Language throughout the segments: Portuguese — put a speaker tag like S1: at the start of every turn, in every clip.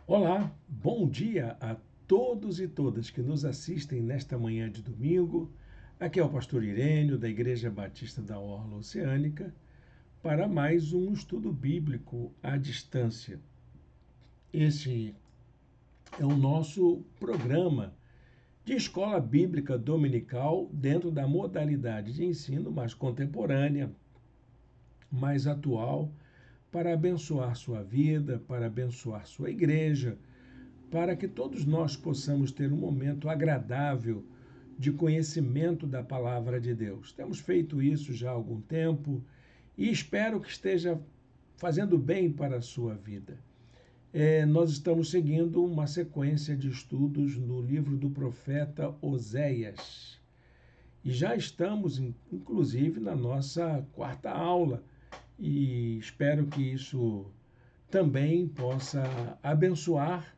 S1: Olá, bom dia a todos e todas que nos assistem nesta manhã de domingo. Aqui é o pastor Irênio, da Igreja Batista da Orla Oceânica, para mais um estudo bíblico à distância. Este é o nosso programa de escola bíblica dominical dentro da modalidade de ensino mais contemporânea, mais atual, para abençoar sua vida, para abençoar sua igreja, para que todos nós possamos ter um momento agradável de conhecimento da palavra de Deus. Temos feito isso já há algum tempo e espero que esteja fazendo bem para a sua vida. Nós estamos seguindo uma sequência de estudos no livro do profeta Oséias e já estamos, inclusive, na nossa quarta aula e espero que isso também possa abençoar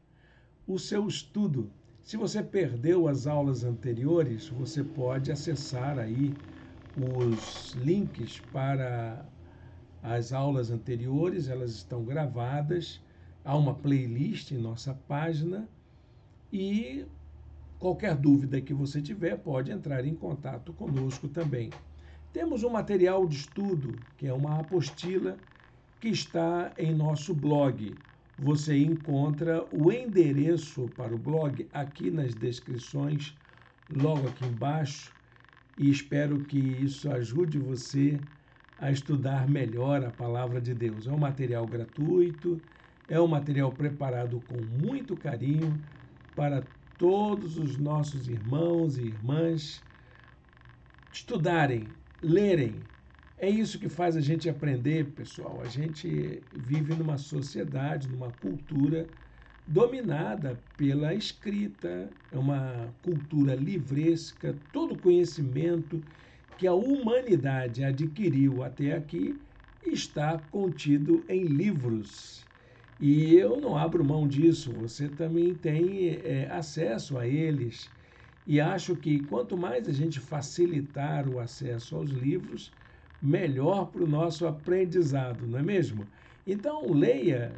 S1: o seu estudo. Se você perdeu as aulas anteriores, você pode acessar aí os links para as aulas anteriores, elas estão gravadas, há uma playlist em nossa página e qualquer dúvida que você tiver pode entrar em contato conosco também. Temos um material de estudo, que é uma apostila, que está em nosso blog. Você encontra o endereço para o blog aqui nas descrições, logo aqui embaixo, e espero que isso ajude você a estudar melhor a palavra de Deus. É um material gratuito, é um material preparado com muito carinho para todos os nossos irmãos e irmãs estudarem, lerem. É isso que faz a gente aprender, pessoal. A gente vive numa sociedade, numa cultura dominada pela escrita, é uma cultura livresca, todo conhecimento que a humanidade adquiriu até aqui está contido em livros. E eu não abro mão disso, você também tem acesso a eles. E acho que quanto mais a gente facilitar o acesso aos livros, melhor para o nosso aprendizado, não é mesmo? Então, leia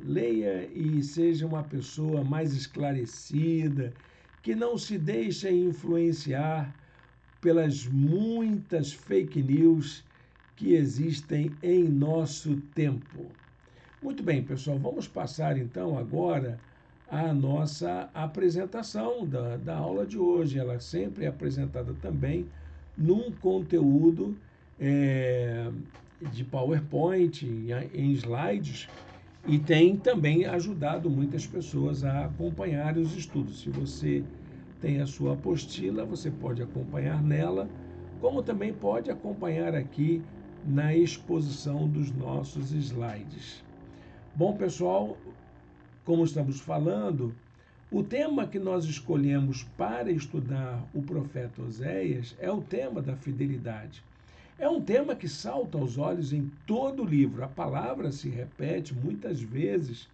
S1: e seja uma pessoa mais esclarecida, que não se deixe influenciar pelas muitas fake news que existem em nosso tempo. Muito bem, pessoal, vamos passar então agora a nossa apresentação da aula de hoje. Ela sempre é apresentada também num conteúdo de PowerPoint, em slides, e tem também ajudado muitas pessoas a acompanhar os estudos. Se você tem a sua apostila, você pode acompanhar nela, como também pode acompanhar aqui na exposição dos nossos slides. Bom, pessoal, como estamos falando, o tema que nós escolhemos para estudar o profeta Oséias é o tema da fidelidade. É um tema que salta aos olhos em todo o livro. A palavra se repete muitas vezes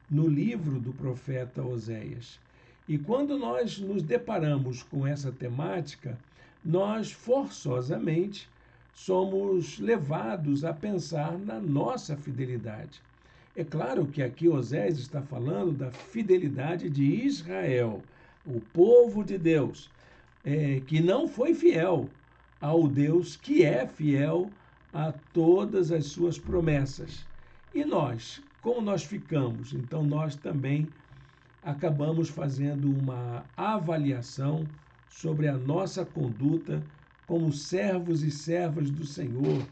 S1: no livro do profeta Oséias. E quando nós nos deparamos com essa temática, nós forçosamente somos levados a pensar na nossa fidelidade. É claro que aqui Oséias está falando da fidelidade de Israel, o povo de Deus, que não foi fiel ao Deus que é fiel a todas as suas promessas. E nós, como nós ficamos? Então, nós também acabamos fazendo uma avaliação sobre a nossa conduta como servos e servas do Senhor,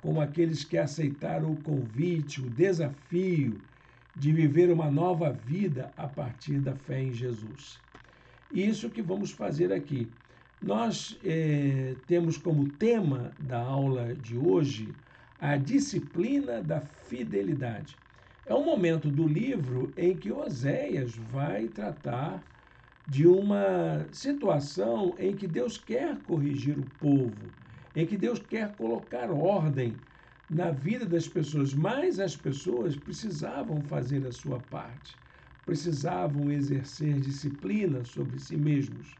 S1: como aqueles que aceitaram o convite, o desafio de viver uma nova vida a partir da fé em Jesus. Isso que vamos fazer aqui. Nós temos como tema da aula de hoje a disciplina da fidelidade. É um momento do livro em que Oséias vai tratar de uma situação em que Deus quer corrigir o povo, em que Deus quer colocar ordem na vida das pessoas, mas as pessoas precisavam fazer a sua parte, precisavam exercer disciplina sobre si mesmos.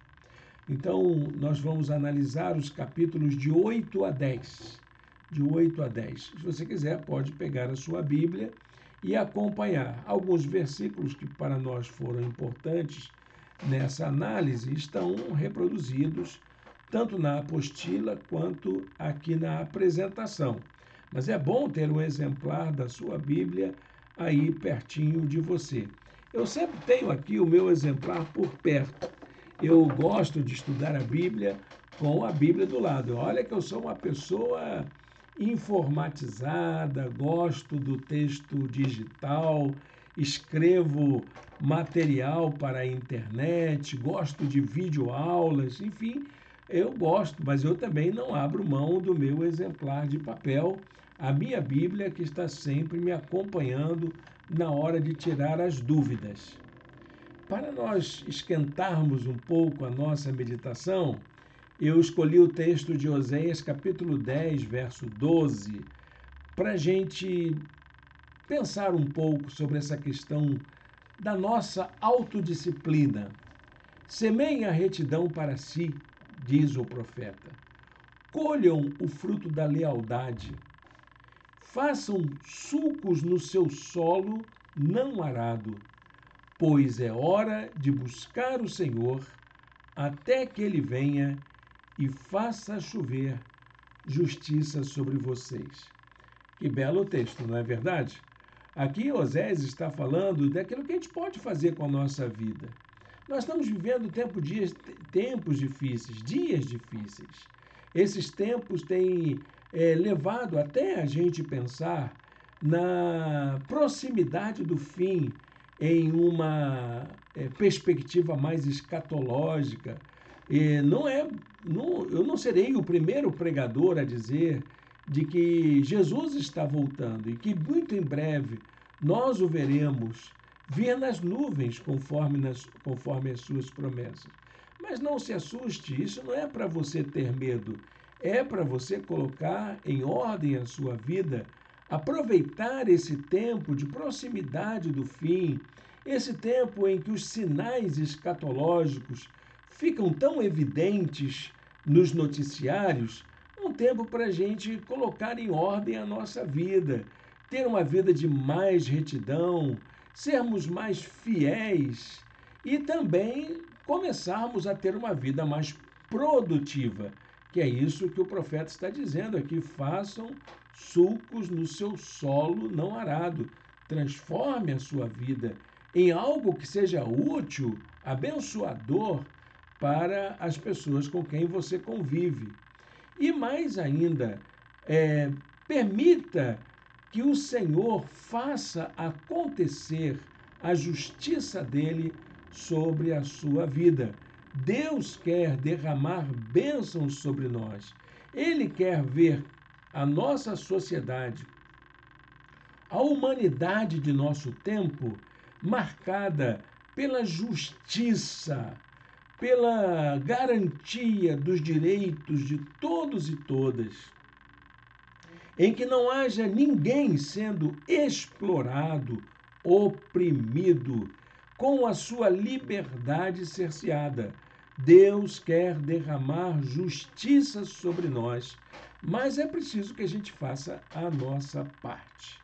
S1: Então, nós vamos analisar os capítulos de 8 a 10. De 8 a 10. Se você quiser, pode pegar a sua Bíblia e acompanhar. Alguns versículos que para nós foram importantes nessa análise estão reproduzidos tanto na apostila quanto aqui na apresentação. Mas é bom ter um exemplar da sua Bíblia aí pertinho de você. Eu sempre tenho aqui o meu exemplar por perto. Eu gosto de estudar a Bíblia com a Bíblia do lado. Olha que eu sou uma pessoa informatizada, gosto do texto digital, escrevo material para a internet, gosto de videoaulas, enfim, eu gosto, mas eu também não abro mão do meu exemplar de papel, a minha Bíblia que está sempre me acompanhando na hora de tirar as dúvidas. Para nós esquentarmos um pouco a nossa meditação, eu escolhi o texto de Oséias, capítulo 10, verso 12, para a gente pensar um pouco sobre essa questão da nossa autodisciplina. Semeiem a retidão para si, diz o profeta. Colham o fruto da lealdade. Façam sulcos no seu solo não arado, pois é hora de buscar o Senhor até que ele venha e faça chover justiça sobre vocês. Que belo texto, não é verdade? Aqui Osés está falando daquilo que a gente pode fazer com a nossa vida. Nós estamos vivendo tempos difíceis, dias difíceis. Esses tempos têm levado até a gente pensar na proximidade do fim em uma perspectiva mais escatológica. Eu não serei o primeiro pregador a dizer de que Jesus está voltando e que muito em breve nós o veremos vir nas nuvens conforme as suas promessas. Mas não se assuste, isso não é para você ter medo, é para você colocar em ordem a sua vida, aproveitar esse tempo de proximidade do fim, esse tempo em que os sinais escatológicos ficam tão evidentes nos noticiários, um tempo para a gente colocar em ordem a nossa vida, ter uma vida de mais retidão, sermos mais fiéis e também começarmos a ter uma vida mais produtiva, que é isso que o profeta está dizendo aqui. Façam sulcos no seu solo não arado, transforme a sua vida em algo que seja útil, abençoador para as pessoas com quem você convive. E mais ainda, permita que o Senhor faça acontecer a justiça dele sobre a sua vida. Deus quer derramar bênçãos sobre nós. Ele quer ver a nossa sociedade, a humanidade de nosso tempo, marcada pela justiça, pela garantia dos direitos de todos e todas, em que não haja ninguém sendo explorado, oprimido, com a sua liberdade cerceada. Deus quer derramar justiça sobre nós, mas é preciso que a gente faça a nossa parte.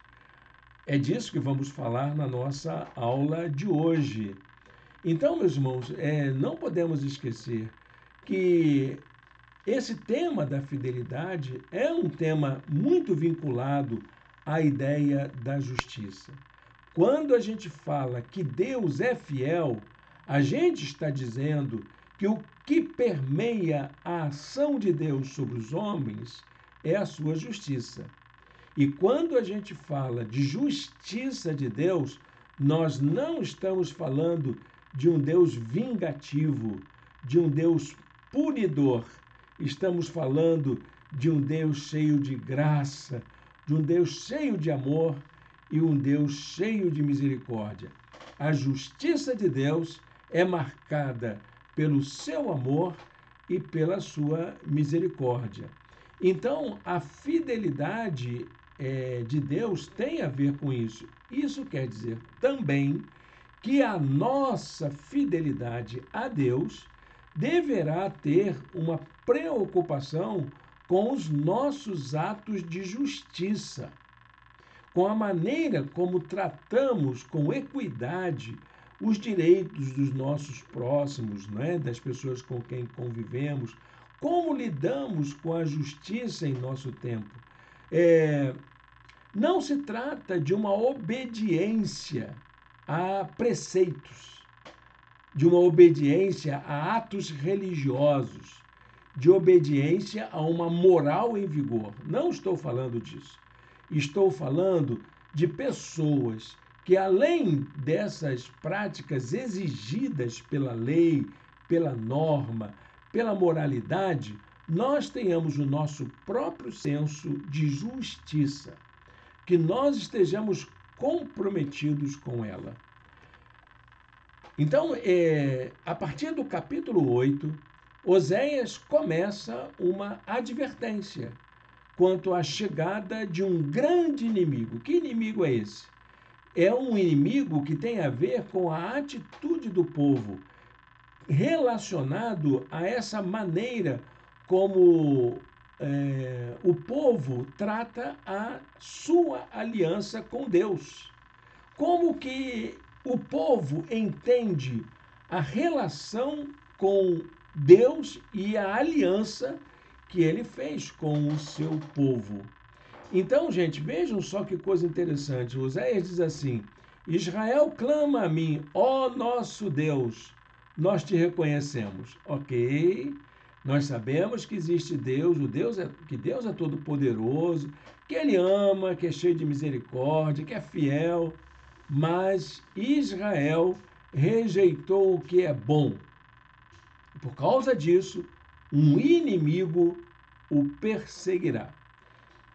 S1: É disso que vamos falar na nossa aula de hoje. Então, meus irmãos, não podemos esquecer que esse tema da fidelidade é um tema muito vinculado à ideia da justiça. Quando a gente fala que Deus é fiel, a gente está dizendo que o que permeia a ação de Deus sobre os homens é a sua justiça. E quando a gente fala de justiça de Deus, nós não estamos falando de um Deus vingativo, de um Deus punidor. Estamos falando de um Deus cheio de graça, de um Deus cheio de amor e um Deus cheio de misericórdia. A justiça de Deus é marcada pelo seu amor e pela sua misericórdia. Então, a fidelidade de Deus tem a ver com isso. Isso quer dizer também que a nossa fidelidade a Deus deverá ter uma preocupação com os nossos atos de justiça. com a maneira como tratamos com equidade os direitos dos nossos próximos, né? Das pessoas com quem convivemos, como lidamos com a justiça em nosso tempo. Não se trata de uma obediência a preceitos, de uma obediência a atos religiosos, de obediência a uma moral em vigor. Não estou falando disso. Estou falando de pessoas que, além dessas práticas exigidas pela lei, pela norma, pela moralidade, nós tenhamos o nosso próprio senso de justiça, que nós estejamos comprometidos com ela. Então, a partir do capítulo 8, Oséias começa uma advertência quanto à chegada de um grande inimigo. Que inimigo é esse? É um inimigo que tem a ver com a atitude do povo, relacionado a essa maneira como o povo trata a sua aliança com Deus. Como que o povo entende a relação com Deus e a aliança que ele fez com o seu povo. Então, gente, vejam só que coisa interessante. Oséias diz assim: Israel clama a mim, ó nosso Deus, nós te reconhecemos. Ok, nós sabemos que existe Deus, que Deus é todo-poderoso, que ele ama, que é cheio de misericórdia, que é fiel, mas Israel rejeitou o que é bom. Por causa disso, um inimigo o perseguirá.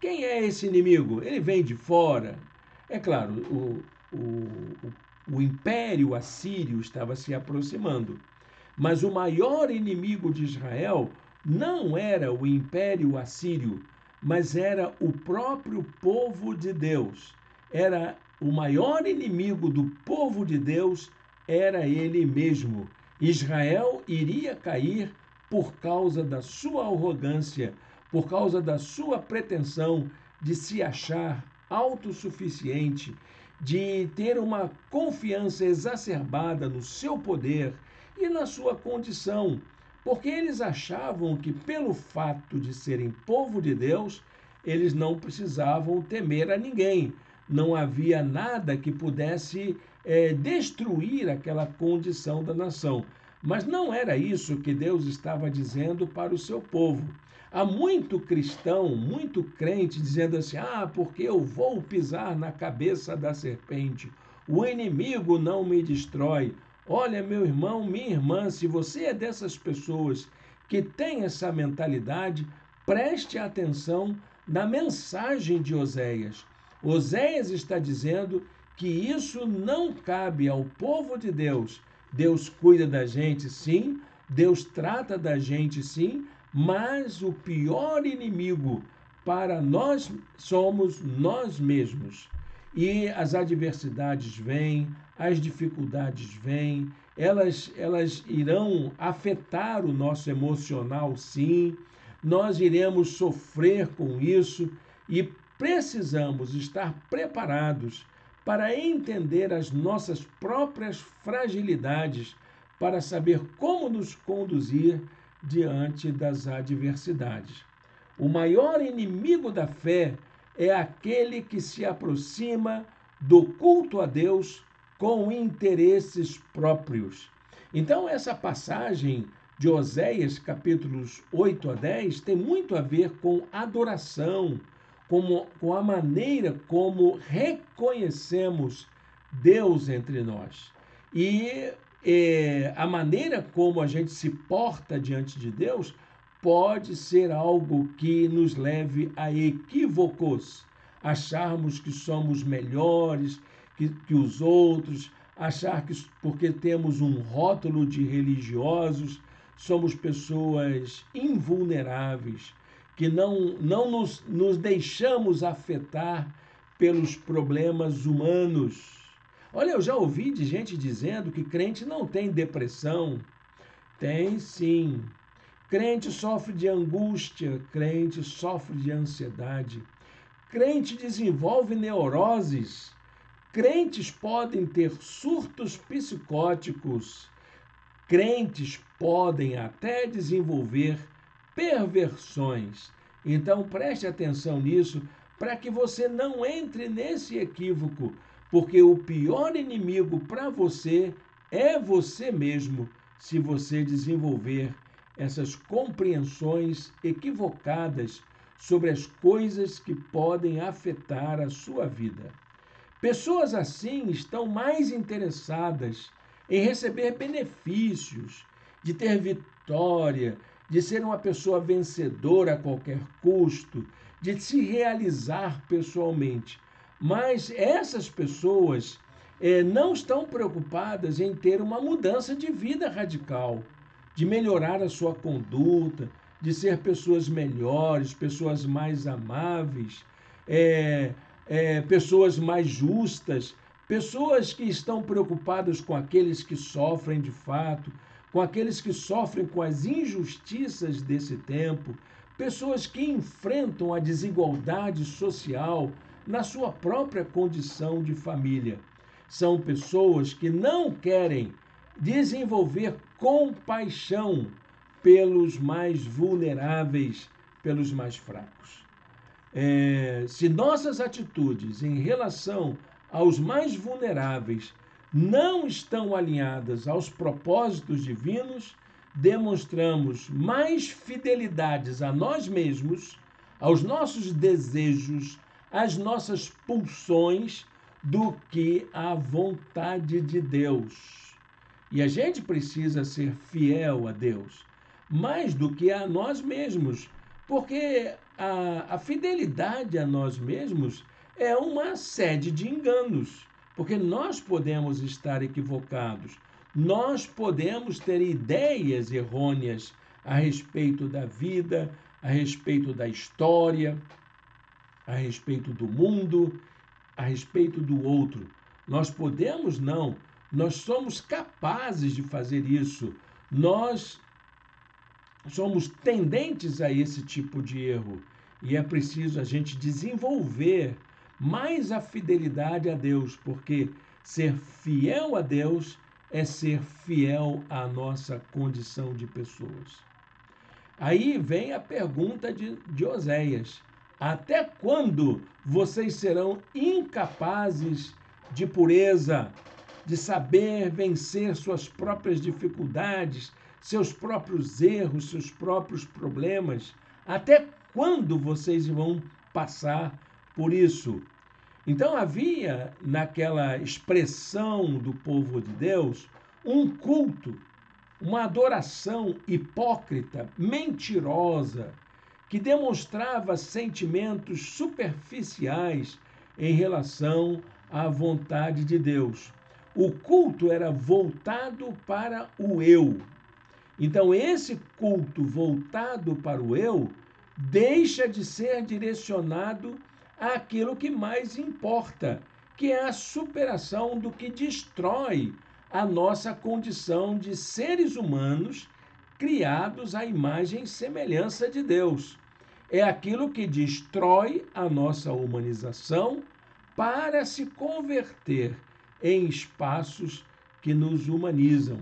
S1: Quem é esse inimigo? Ele vem de fora. É claro, o Império Assírio estava se aproximando. Mas o maior inimigo de Israel não era o Império Assírio, mas era o próprio povo de Deus. Era o maior inimigo do povo de Deus, era ele mesmo. Israel iria cair por causa da sua arrogância, por causa da sua pretensão de se achar autossuficiente, de ter uma confiança exacerbada no seu poder e na sua condição, porque eles achavam que, pelo fato de serem povo de Deus, eles não precisavam temer a ninguém. Não havia nada que pudesse destruir aquela condição da nação. Mas não era isso que Deus estava dizendo para o seu povo. Há muito cristão, muito crente dizendo assim: porque eu vou pisar na cabeça da serpente, o inimigo não me destrói. Olha, meu irmão, minha irmã, se você é dessas pessoas que tem essa mentalidade, preste atenção na mensagem de Oséias. Oséias está dizendo que isso não cabe ao povo de Deus. Deus cuida da gente, sim, Deus trata da gente, sim, mas o pior inimigo para nós somos nós mesmos. E as adversidades vêm, as dificuldades vêm, elas irão afetar o nosso emocional, sim, nós iremos sofrer com isso e precisamos estar preparados para entender as nossas próprias fragilidades, para saber como nos conduzir diante das adversidades. O maior inimigo da fé é aquele que se aproxima do culto a Deus com interesses próprios. Então, essa passagem de Oséias, capítulos 8 a 10, tem muito a ver com adoração, com a maneira como reconhecemos Deus entre nós. E a maneira como a gente se porta diante de Deus pode ser algo que nos leve a equívocos, acharmos que somos melhores que os outros, achar que porque temos um rótulo de religiosos, somos pessoas invulneráveis, que não nos deixamos afetar pelos problemas humanos. Olha, eu já ouvi de gente dizendo que crente não tem depressão. Tem sim. Crente sofre de angústia, crente sofre de ansiedade. crente desenvolve neuroses, crentes podem ter surtos psicóticos, crentes podem até desenvolver perversões. Então preste atenção nisso para que você não entre nesse equívoco, porque o pior inimigo para você é você mesmo, se você desenvolver essas compreensões equivocadas sobre as coisas que podem afetar a sua vida. Pessoas assim estão mais interessadas em receber benefícios, de ter vitória, de ser uma pessoa vencedora a qualquer custo, de se realizar pessoalmente. Mas essas pessoas não estão preocupadas em ter uma mudança de vida radical, de melhorar a sua conduta, de ser pessoas melhores, pessoas mais amáveis, pessoas mais justas, pessoas que estão preocupadas com aqueles que sofrem de fato, com aqueles que sofrem com as injustiças desse tempo, pessoas que enfrentam a desigualdade social na sua própria condição de família. São pessoas que não querem desenvolver compaixão pelos mais vulneráveis, pelos mais fracos. Se nossas atitudes em relação aos mais vulneráveis não estão alinhadas aos propósitos divinos, demonstramos mais fidelidades a nós mesmos, aos nossos desejos, às nossas pulsões, do que à vontade de Deus. E a gente precisa ser fiel a Deus, mais do que a nós mesmos, porque a fidelidade a nós mesmos é uma sede de enganos, porque nós podemos estar equivocados, nós podemos ter ideias errôneas a respeito da vida, a respeito da história, a respeito do mundo, a respeito do outro. Nós podemos não, nós somos capazes de fazer isso, nós somos tendentes a esse tipo de erro e é preciso a gente desenvolver mais a fidelidade a Deus, porque ser fiel a Deus é ser fiel à nossa condição de pessoas. Aí vem a pergunta de Oséias: até quando vocês serão incapazes de pureza, de saber vencer suas próprias dificuldades, seus próprios erros, seus próprios problemas? Até quando vocês vão passar por isso? Então havia naquela expressão do povo de Deus um culto, uma adoração hipócrita, mentirosa, que demonstrava sentimentos superficiais em relação à vontade de Deus. O culto era voltado para o eu. Então, esse culto voltado para o eu deixa de ser direcionado àquilo que mais importa, que é a superação do que destrói a nossa condição de seres humanos criados à imagem e semelhança de Deus. É aquilo que destrói a nossa humanização para se converter em espaços que nos humanizam.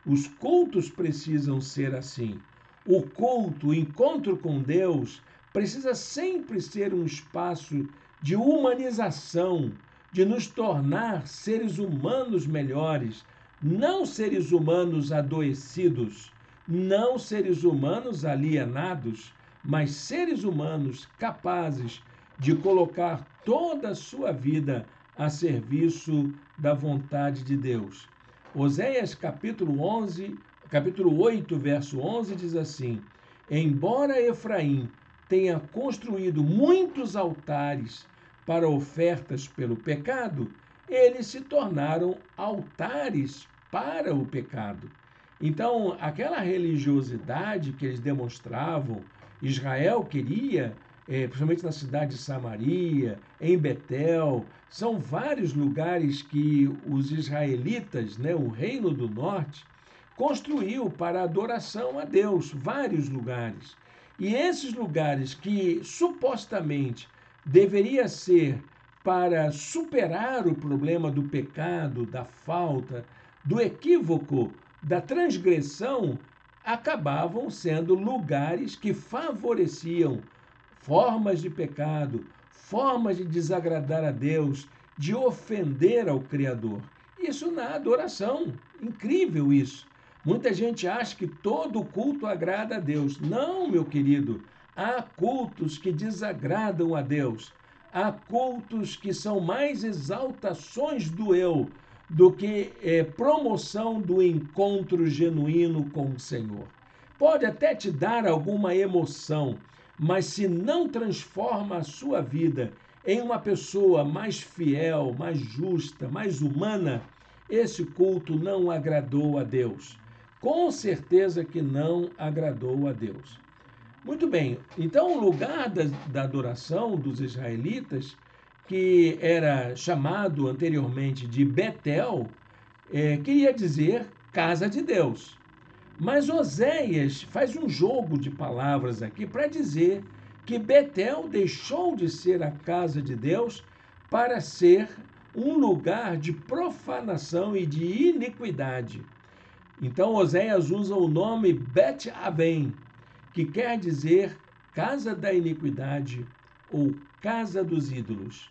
S1: Os cultos precisam ser assim. O culto, o encontro com Deus, precisa sempre ser um espaço de humanização, de nos tornar seres humanos melhores, não seres humanos adoecidos, não seres humanos alienados, mas seres humanos capazes de colocar toda a sua vida a serviço da vontade de Deus. Oséias capítulo 8, verso 11 diz assim: embora Efraim tenha construído muitos altares para ofertas pelo pecado, eles se tornaram altares para o pecado. Então, aquela religiosidade que eles demonstravam, Israel queria, principalmente na cidade de Samaria, em Betel, são vários lugares que os israelitas, o reino do norte, construiu para adoração a Deus, vários lugares. E esses lugares que supostamente deveria ser para superar o problema do pecado, da falta, do equívoco, da transgressão, acabavam sendo lugares que favoreciam formas de pecado, formas de desagradar a Deus, de ofender ao Criador. Isso na adoração. Incrível isso. Muita gente acha que todo culto agrada a Deus. Não, meu querido. Há cultos que desagradam a Deus. Há cultos que são mais exaltações do eu do que promoção do encontro genuíno com o Senhor. Pode até te dar alguma emoção, mas se não transforma a sua vida em uma pessoa mais fiel, mais justa, mais humana, esse culto não agradou a Deus. Com certeza que não agradou a Deus. Muito bem, então o lugar da adoração dos israelitas, que era chamado anteriormente de Betel, queria dizer casa de Deus. Mas Oséias faz um jogo de palavras aqui para dizer que Betel deixou de ser a casa de Deus para ser um lugar de profanação e de iniquidade. Então Oséias usa o nome Bet-Aven, que quer dizer casa da iniquidade ou casa dos ídolos.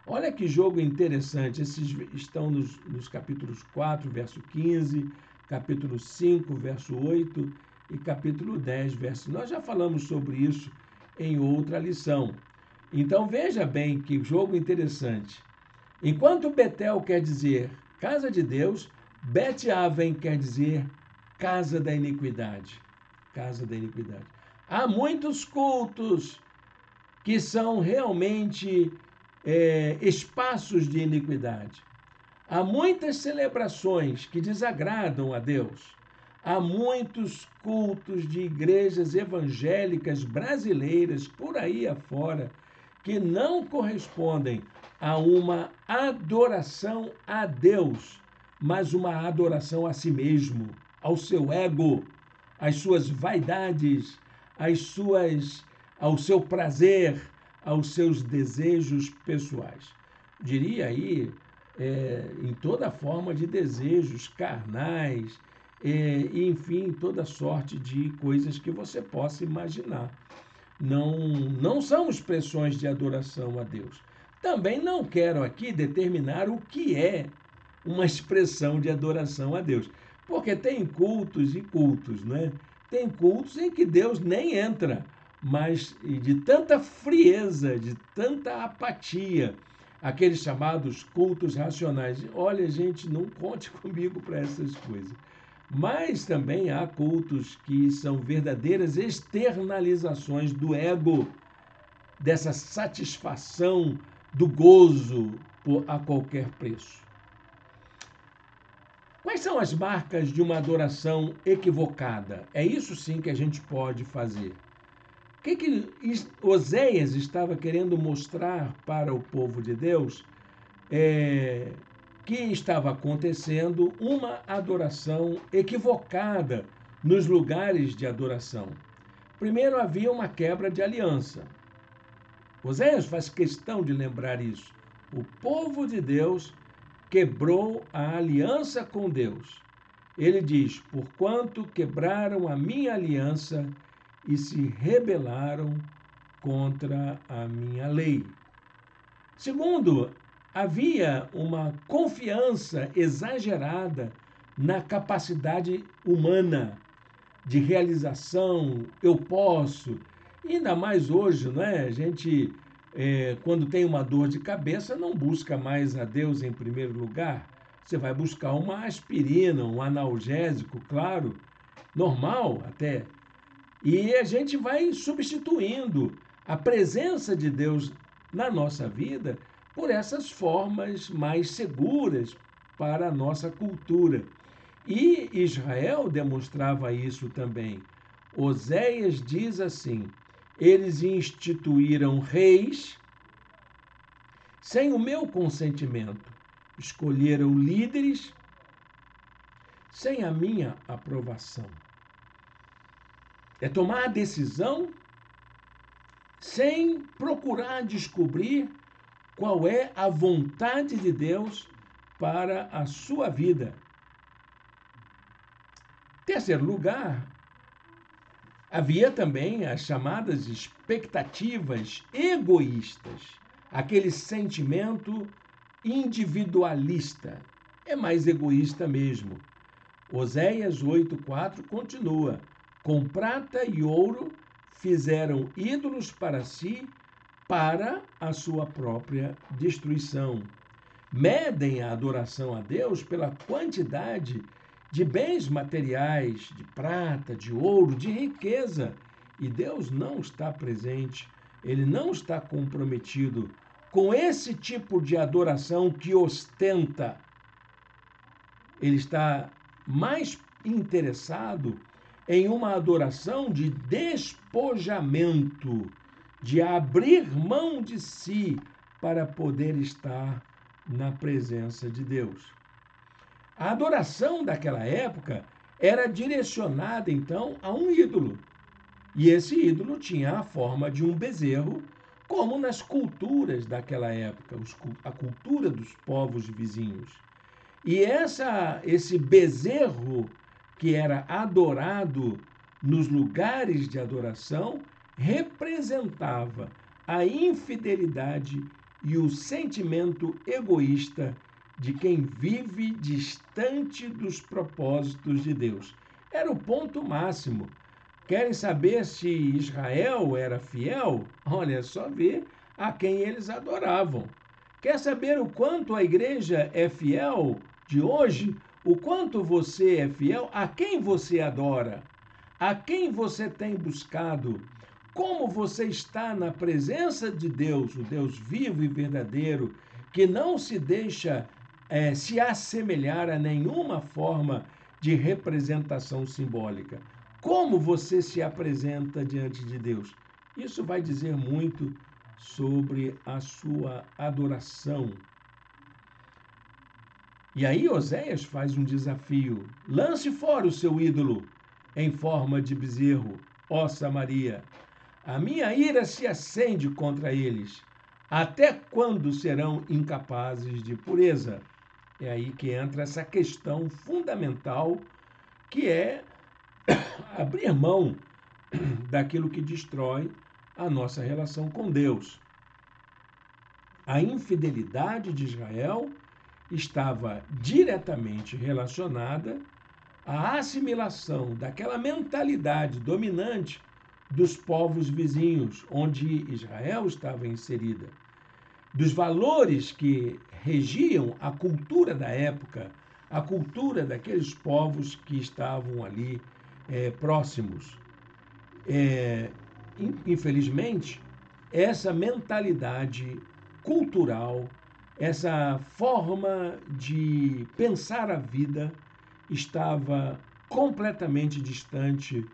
S1: Olha que jogo interessante. Esses estão nos capítulos 4, verso 15, capítulo 5, verso 8 e capítulo 10, verso. Nós já falamos sobre isso em outra lição. Então veja bem que jogo interessante. Enquanto Betel quer dizer casa de Deus, Bet-Aven quer dizer casa da iniquidade. Casa da iniquidade. Há muitos cultos que são realmente espaços de iniquidade. Há muitas celebrações que desagradam a Deus. Há muitos cultos de igrejas evangélicas brasileiras por aí afora que não correspondem a uma adoração a Deus, mas uma adoração a si mesmo, ao seu ego, às suas vaidades, ao seu prazer, aos seus desejos pessoais. Diria aí, em toda forma de desejos carnais, e, enfim, toda sorte de coisas que você possa imaginar. Não são expressões de adoração a Deus. Também não quero aqui determinar o que é uma expressão de adoração a Deus, porque tem cultos e cultos, né? Tem cultos em que Deus nem entra, mas de tanta frieza, de tanta apatia, aqueles chamados cultos racionais. Olha, gente, não conte comigo para essas coisas. Mas também há cultos que são verdadeiras externalizações do ego, dessa satisfação do gozo a qualquer preço. Quais são as marcas de uma adoração equivocada? É isso sim que a gente pode fazer. O que Oséias estava querendo mostrar para o povo de Deus? Que estava acontecendo uma adoração equivocada nos lugares de adoração. Primeiro, havia uma quebra de aliança. Oséias faz questão de lembrar isso. O povo de Deus quebrou a aliança com Deus. Ele diz: porquanto quebraram a minha aliança e se rebelaram contra a minha lei. Segundo, havia uma confiança exagerada na capacidade humana de realização. Eu posso. Ainda mais hoje, não é? A gente, quando tem uma dor de cabeça, não busca mais a Deus em primeiro lugar. Você vai buscar uma aspirina, um analgésico, claro, normal até. E a gente vai substituindo a presença de Deus na nossa vida por essas formas mais seguras para a nossa cultura. E Israel demonstrava isso também. Oséias diz assim: eles instituíram reis sem o meu consentimento, escolheram líderes sem a minha aprovação. É tomar a decisão sem procurar descobrir qual é a vontade de Deus para a sua vida. Terceiro lugar, havia também as chamadas expectativas egoístas, aquele sentimento individualista. É mais egoísta mesmo. Oséias 8,4 continua: com prata e ouro fizeram ídolos para si, para a sua própria destruição. Medem a adoração a Deus pela quantidade de bens materiais, de prata, de ouro, de riqueza. E Deus não está presente, ele não está comprometido com esse tipo de adoração que ostenta. Ele está mais interessado em uma adoração de despojamento, de abrir mão de si para poder estar na presença de Deus. A adoração daquela época era direcionada, então, a um ídolo. E esse ídolo tinha a forma de um bezerro, como nas culturas daquela época, a cultura dos povos vizinhos. E esse bezerro que era adorado nos lugares de adoração representava a infidelidade e o sentimento egoísta de quem vive distante dos propósitos de Deus. Era o ponto máximo. Querem saber se Israel era fiel? Olha, é só ver a quem eles adoravam. Quer saber o quanto a igreja é fiel de hoje? O quanto você é fiel? A quem você adora? A quem você tem buscado? Como você está na presença de Deus, o Deus vivo e verdadeiro, que não se deixa se assemelhar a nenhuma forma de representação simbólica? Como você se apresenta diante de Deus? Isso vai dizer muito sobre a sua adoração. E aí Oséias faz um desafio: lance fora o seu ídolo em forma de bezerro, ó Samaria. A minha ira se acende contra eles. Até quando serão incapazes de pureza? É aí que entra essa questão fundamental, que é abrir mão daquilo que destrói a nossa relação com Deus. A infidelidade de Israel estava diretamente relacionada à assimilação daquela mentalidade dominante dos povos vizinhos, onde Israel estava inserida, dos valores que regiam a cultura da época, a cultura daqueles povos que estavam ali próximos. Infelizmente, essa mentalidade cultural, essa forma de pensar a vida estava completamente distante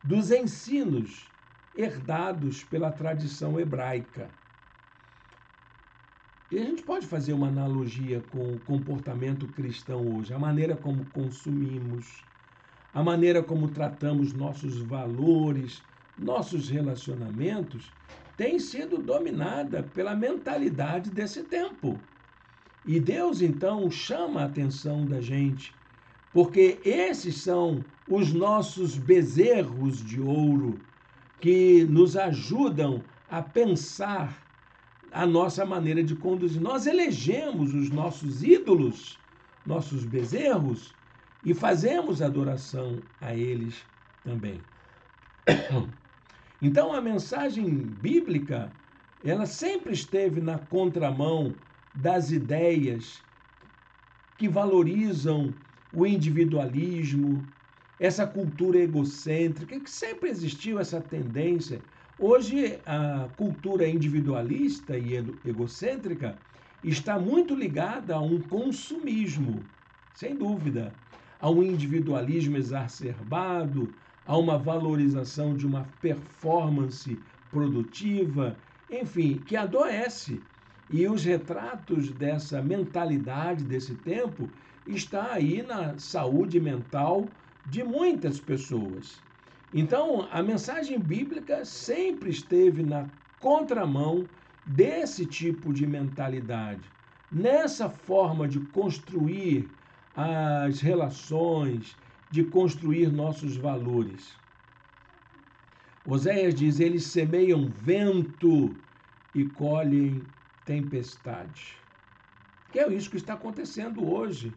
S1: dos ensinos herdados pela tradição hebraica. E a gente pode fazer uma analogia com o comportamento cristão hoje, a maneira como consumimos, a maneira como tratamos nossos valores, nossos relacionamentos, tem sido dominada pela mentalidade desse tempo. E Deus, então, chama a atenção da gente, porque esses são os nossos bezerros de ouro que nos ajudam a pensar a nossa maneira de conduzir. Nós elegemos os nossos ídolos, nossos bezerros, e fazemos adoração a eles também. Então, a mensagem bíblica, ela sempre esteve na contramão das ideias que valorizam o individualismo, essa cultura egocêntrica, que sempre existiu essa tendência. Hoje, a cultura individualista e egocêntrica está muito ligada a um consumismo, sem dúvida, a um individualismo exacerbado, a uma valorização de uma performance produtiva, enfim, que adoece. E os retratos dessa mentalidade desse tempo está aí na saúde mental de muitas pessoas. Então, a mensagem bíblica sempre esteve na contramão desse tipo de mentalidade, nessa forma de construir as relações, de construir nossos valores. Oséias diz: eles semeiam vento e colhem tempestade. Que é isso que está acontecendo hoje.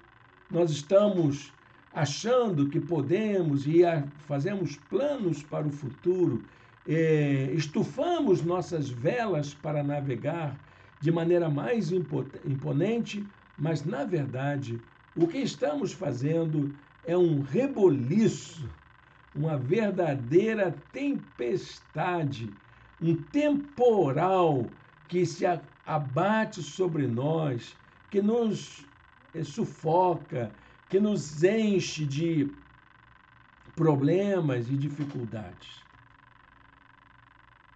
S1: Nós estamos achando que podemos e fazemos planos para o futuro, estufamos nossas velas para navegar de maneira mais imponente, mas, na verdade, o que estamos fazendo é um reboliço, uma verdadeira tempestade, um temporal que se abate sobre nós, que nos sufoca, que nos enche de problemas e dificuldades.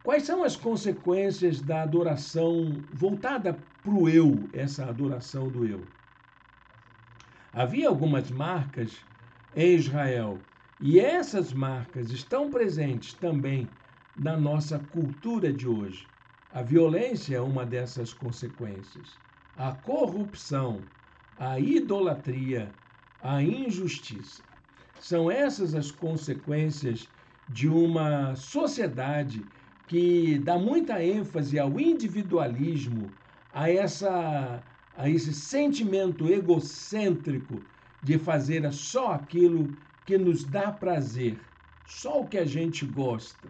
S1: Quais são as consequências da adoração voltada para o eu, essa adoração do eu? Havia algumas marcas em Israel e essas marcas estão presentes também na nossa cultura de hoje. A violência é uma dessas consequências. A corrupção, a idolatria, a injustiça. São essas as consequências de uma sociedade que dá muita ênfase ao individualismo, a esse sentimento egocêntrico de fazer só aquilo que nos dá prazer, só o que a gente gosta.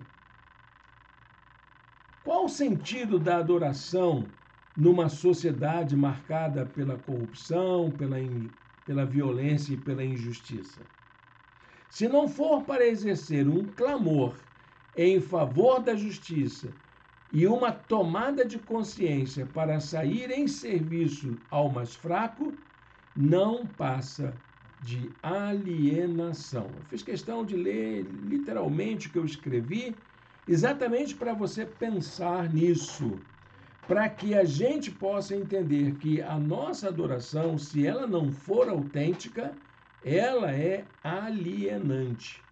S1: Qual o sentido da adoração numa sociedade marcada pela corrupção, pela violência e pela injustiça? Se não for para exercer um clamor em favor da justiça e uma tomada de consciência para sair em serviço ao mais fraco, não passa de alienação. Eu fiz questão de ler literalmente o que eu escrevi, exatamente para você pensar nisso, para que a gente possa entender que a nossa adoração, se ela não for autêntica, ela é alienante.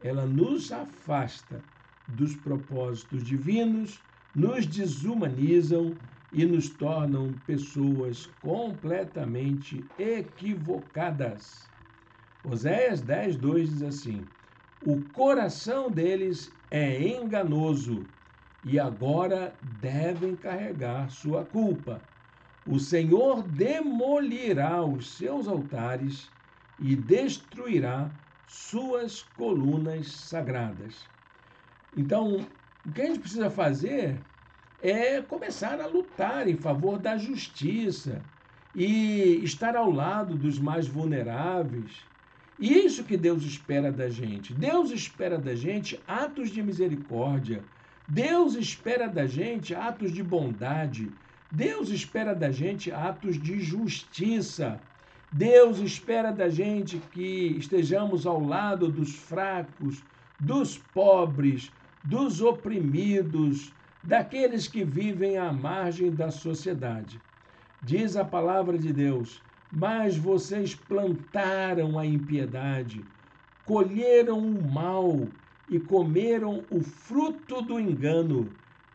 S1: Ela nos afasta dos propósitos divinos, nos desumanizam e nos tornam pessoas completamente equivocadas. Oséias 10:2 diz assim: o coração deles é enganoso e agora devem carregar sua culpa. O Senhor demolirá os seus altares e destruirá suas colunas sagradas. Então, o que a gente precisa fazer é começar a lutar em favor da justiça e estar ao lado dos mais vulneráveis. Isso que Deus espera da gente. Deus espera da gente atos de misericórdia. Deus espera da gente atos de bondade. Deus espera da gente atos de justiça. Deus espera da gente que estejamos ao lado dos fracos, dos pobres, dos oprimidos, daqueles que vivem à margem da sociedade. Diz a palavra de Deus: mas vocês plantaram a impiedade, colheram o mal e comeram o fruto do engano,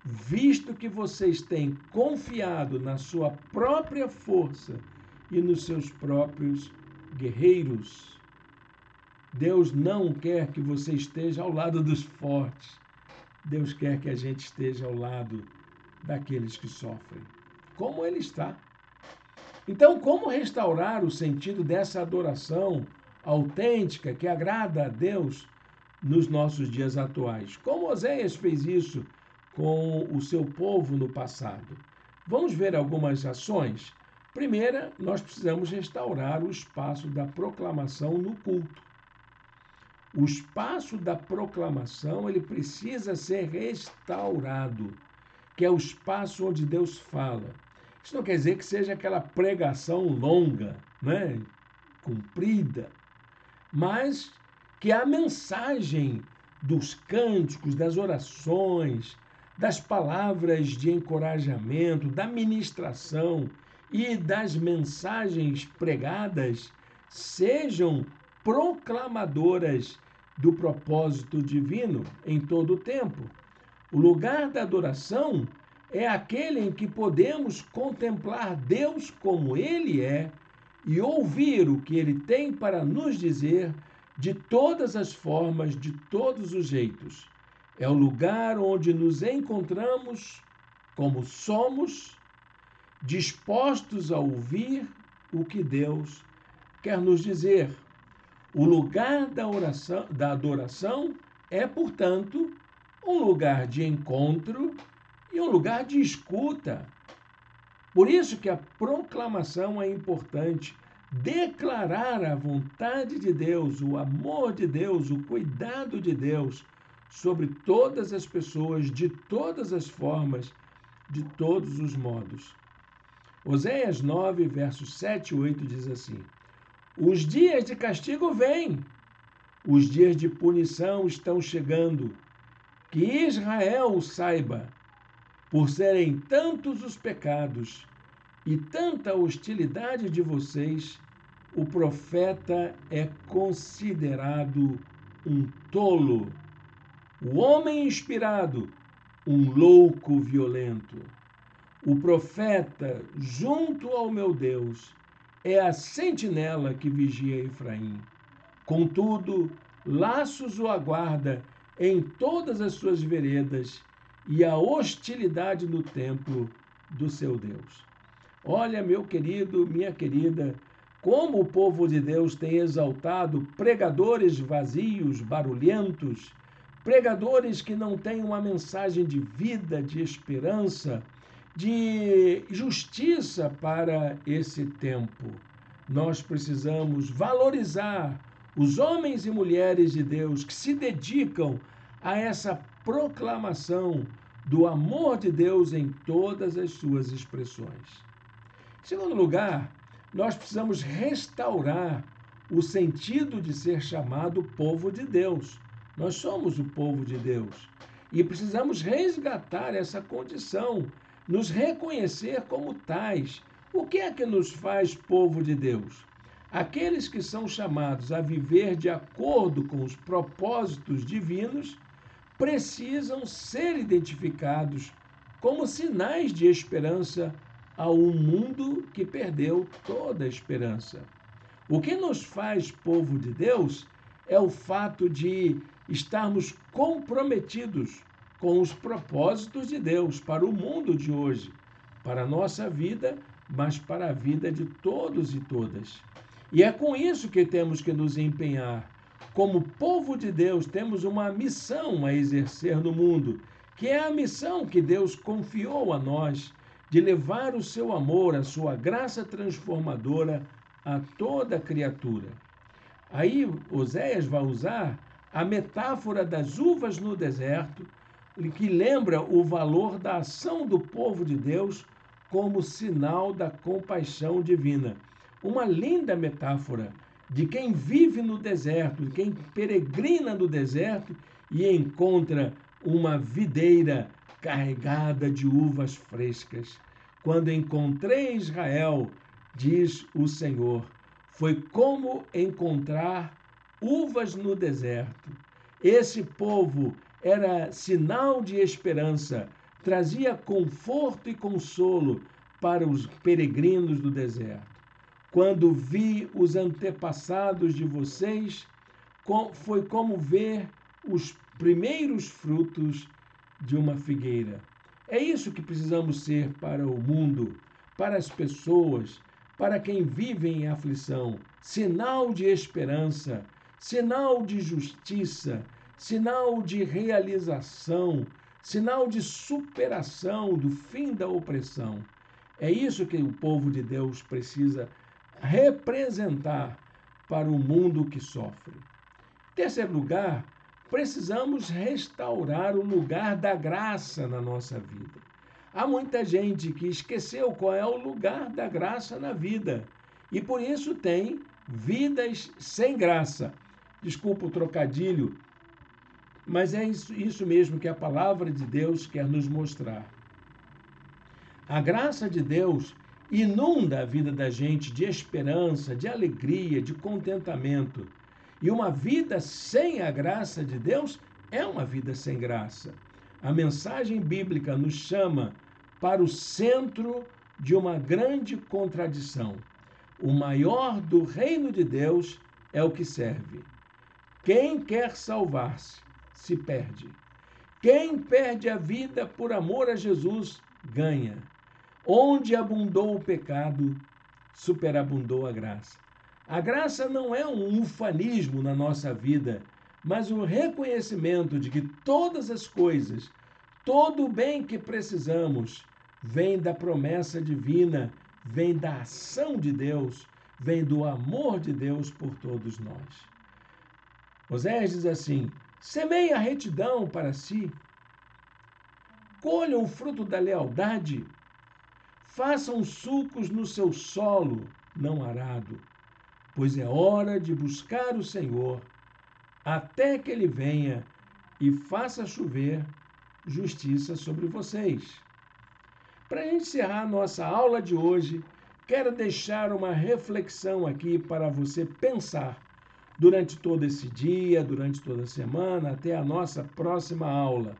S1: visto que vocês têm confiado na sua própria força e nos seus próprios guerreiros. Deus não quer que você esteja ao lado dos fortes. Deus quer que a gente esteja ao lado daqueles que sofrem, como Ele está. Então, como restaurar o sentido dessa adoração autêntica que agrada a Deus nos nossos dias atuais? Como Oséias fez isso com o seu povo no passado? Vamos ver algumas ações. Primeira, nós precisamos restaurar o espaço da proclamação no culto. O espaço da proclamação, ele precisa ser restaurado, que é o espaço onde Deus fala. Isso não quer dizer que seja aquela pregação longa, né, comprida, mas que a mensagem dos cânticos, das orações, das palavras de encorajamento, da ministração e das mensagens pregadas sejam proclamadoras do propósito divino em todo o tempo. O lugar da adoração é aquele em que podemos contemplar Deus como Ele é e ouvir o que Ele tem para nos dizer de todas as formas, de todos os jeitos. É o lugar onde nos encontramos como somos, dispostos a ouvir o que Deus quer nos dizer. O lugar da oração, da adoração é, portanto, um lugar de encontro e um lugar de escuta. Por isso que a proclamação é importante. Declarar a vontade de Deus, o amor de Deus, o cuidado de Deus sobre todas as pessoas, de todas as formas, de todos os modos. Oséias 9, versos 7 e 8 diz assim: Os dias de castigo vêm, os dias de punição estão chegando. Que Israel saiba, por serem tantos os pecados e tanta hostilidade de vocês, o profeta é considerado um tolo, o homem inspirado, um louco violento. O profeta, junto ao meu Deus, é a sentinela que vigia Efraim. Contudo, laços o aguarda em todas as suas veredas e a hostilidade no templo do seu Deus. Olha, meu querido, minha querida, como o povo de Deus tem exaltado pregadores vazios, barulhentos, pregadores que não têm uma mensagem de vida, de esperança, de justiça para esse tempo. Nós precisamos valorizar os homens e mulheres de Deus que se dedicam a essa proclamação do amor de Deus em todas as suas expressões. Em segundo lugar, nós precisamos restaurar o sentido de ser chamado povo de Deus. Nós somos o povo de Deus e precisamos resgatar essa condição, nos reconhecer como tais. O que é que nos faz povo de Deus? Aqueles que são chamados a viver de acordo com os propósitos divinos precisam ser identificados como sinais de esperança a um mundo que perdeu toda a esperança. O que nos faz povo de Deus é o fato de estarmos comprometidos com os propósitos de Deus para o mundo de hoje, para a nossa vida, mas para a vida de todos e todas. E é com isso que temos que nos empenhar. Como povo de Deus, temos uma missão a exercer no mundo, que é a missão que Deus confiou a nós, de levar o seu amor, a sua graça transformadora a toda criatura. Aí Oséias vai usar a metáfora das uvas no deserto, que lembra o valor da ação do povo de Deus como sinal da compaixão divina. Uma linda metáfora de quem vive no deserto, de quem peregrina no deserto e encontra uma videira carregada de uvas frescas. Quando encontrei Israel, diz o Senhor, foi como encontrar uvas no deserto. Esse povo era sinal de esperança, trazia conforto e consolo para os peregrinos do deserto. Quando vi os antepassados de vocês, foi como ver os primeiros frutos de uma figueira. É isso que precisamos ser para o mundo, para as pessoas, para quem vive em aflição. Sinal de esperança, sinal de justiça, sinal de realização, sinal de superação do fim da opressão. É isso que o povo de Deus precisa representar para o mundo que sofre. Em terceiro lugar, precisamos restaurar o lugar da graça na nossa vida. Há muita gente que esqueceu qual é o lugar da graça na vida e por isso tem vidas sem graça. Desculpa o trocadilho, mas é isso mesmo que a palavra de Deus quer nos mostrar. A graça de Deus inunda a vida da gente de esperança, de alegria, de contentamento. E uma vida sem a graça de Deus é uma vida sem graça. A mensagem bíblica nos chama para o centro de uma grande contradição. O maior do reino de Deus é o que serve. Quem quer salvar-se, se perde. Quem perde a vida por amor a Jesus, ganha. Onde abundou o pecado, superabundou a graça. A graça não é um ufanismo na nossa vida, mas um reconhecimento de que todas as coisas, todo o bem que precisamos, vem da promessa divina, vem da ação de Deus, vem do amor de Deus por todos nós. Oséias diz assim: semeie a retidão para si, colham o fruto da lealdade, façam sulcos no seu solo não arado, pois é hora de buscar o Senhor, até que ele venha e faça chover justiça sobre vocês. Para encerrar nossa aula de hoje, quero deixar uma reflexão aqui para você pensar durante todo esse dia, durante toda a semana, até a nossa próxima aula.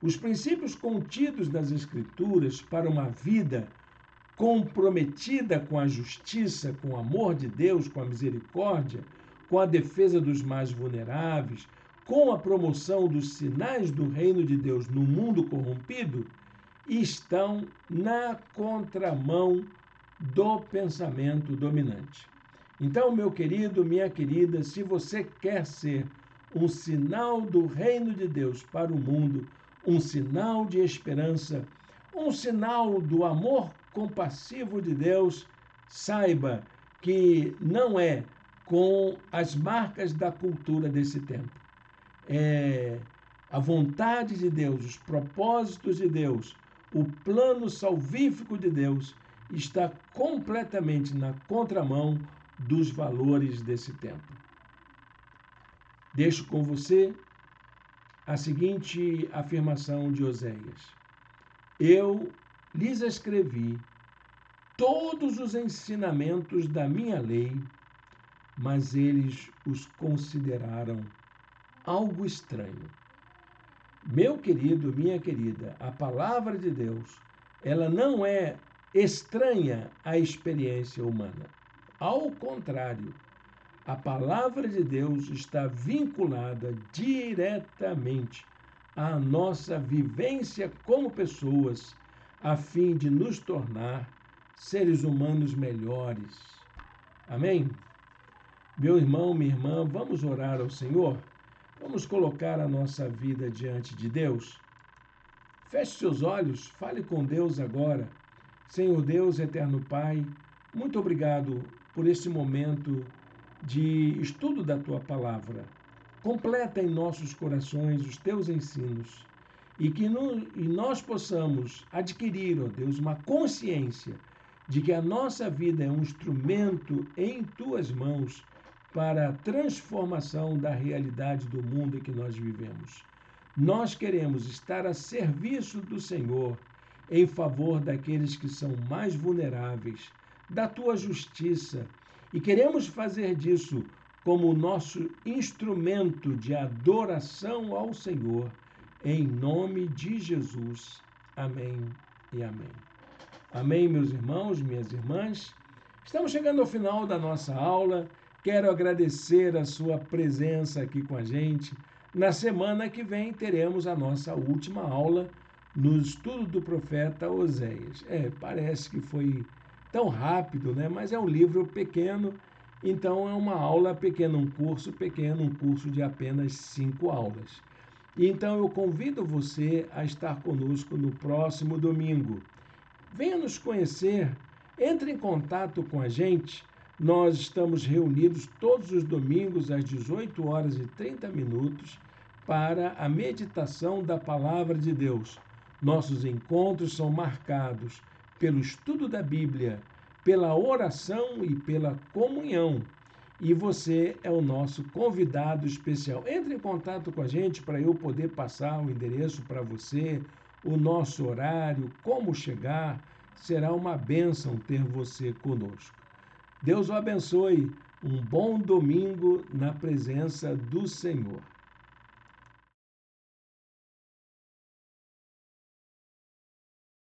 S1: Os princípios contidos nas Escrituras para uma vida comprometida com a justiça, com o amor de Deus, com a misericórdia, com a defesa dos mais vulneráveis, com a promoção dos sinais do reino de Deus no mundo corrompido, estão na contramão do pensamento dominante. Então, meu querido, minha querida, se você quer ser um sinal do reino de Deus para o mundo, um sinal de esperança, um sinal do amor compassivo de Deus, saiba que não é com as marcas da cultura desse tempo. É a vontade de Deus, os propósitos de Deus, o plano salvífico de Deus está completamente na contramão dos valores desse tempo. Deixo com você a seguinte afirmação de Oséias: eu lhes escrevi todos os ensinamentos da minha lei, mas eles os consideraram algo estranho. Meu querido, minha querida, a palavra de Deus, ela não é estranha à experiência humana. Ao contrário, a palavra de Deus está vinculada diretamente à nossa vivência como pessoas, a fim de nos tornar seres humanos melhores. Amém? Meu irmão, minha irmã, vamos orar ao Senhor? Vamos colocar a nossa vida diante de Deus? Feche seus olhos, fale com Deus agora. Senhor Deus, eterno Pai, muito obrigado por esse momento de estudo da Tua Palavra. Completa em nossos corações os Teus ensinos e que nós possamos adquirir, ó Deus, uma consciência de que a nossa vida é um instrumento em Tuas mãos para a transformação da realidade do mundo em que nós vivemos. Nós queremos estar a serviço do Senhor em favor daqueles que são mais vulneráveis, da Tua justiça, e queremos fazer disso como nosso instrumento de adoração ao Senhor, em nome de Jesus. Amém e amém. Amém, meus irmãos, minhas irmãs. Estamos chegando ao final da nossa aula. Quero agradecer a sua presença aqui com a gente. Na semana que vem teremos a nossa última aula no estudo do profeta Oséias. Parece que foi tão rápido, né? Mas é um livro pequeno, então é uma aula pequena, um curso pequeno, um curso de apenas 5 aulas. Então eu convido você a estar conosco no próximo domingo. Venha nos conhecer, entre em contato com a gente. Nós estamos reunidos todos os domingos às 18h30 para a meditação da Palavra de Deus. Nossos encontros são marcados pelo estudo da Bíblia, pela oração e pela comunhão. E você é o nosso convidado especial. Entre em contato com a gente para eu poder passar o endereço para você, o nosso horário, como chegar. Será uma bênção ter você conosco. Deus o abençoe. Um bom domingo na presença do Senhor.